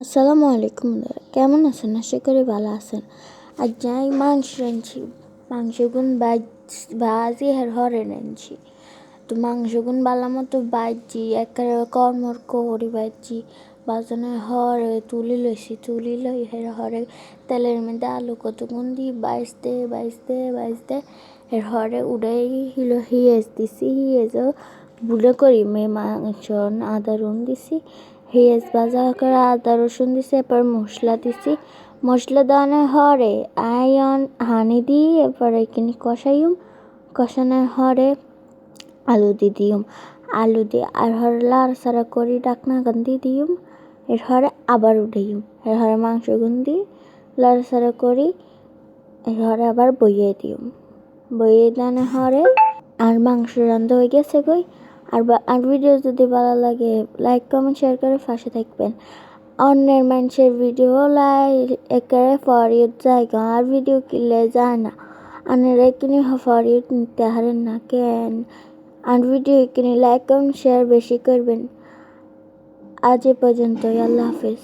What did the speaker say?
আসসালামু আলাইকুম বন্ধুরা, কেমন আছেন? আশা করি ভালো আছেন। আজ যাই মাংস রাঁধছি। মাংসগুন ভাজি আর হরে রাঁধছি। তো মাংসগুন ভালো মতো বাজছি, একেবারে কর্মর করি বাজছি। বাজানো হরে তুলি লই হরে তেলের মধ্যে আলু কতক্ষণ দিয়ে বাইসতে এর হরে উড়াই হিয়েজ দিছি। হিয়েজও বুড়ো করি মাংস আদা রুন দিছি। পেঁয়াজ ভাজা করে আদা রসুন দিছি, এরপর মশলা দিছি। মশলা দেওয়ানোর হরে আয়ন হানি দিই, এরপরে এখানে কষানোর হরে আলু দিম। আলু দিয়ে আর হরে লাড়াচাড়া করি ডাকনা গান্ধি দিম। এর হরে আবার উঠাইম। এর হরে মাংস গুন্দি লাড়াচাড়া করি। এর হরে আবার বইয়ে দেওয়ানোর হরে আর মাংস রান্না হয়ে গেছে গই। আর ভিডিও যদি ভালো লাগে লাইক কমেন্ট শেয়ার করে পাশে থাকবেন। অন্যের মানুষের ভিডিও একেবারে ফরিয়ত জায়গা আর ভিডিও কিনলে যায় না। আপনারা কিনে ফরিয়ত নিতে হারেন না কেন? আর ভিডিও কিনে লাইক কমেন্ট শেয়ার বেশি করবেন। আজ এ পর্যন্তই, আল্লাহ হাফেজ।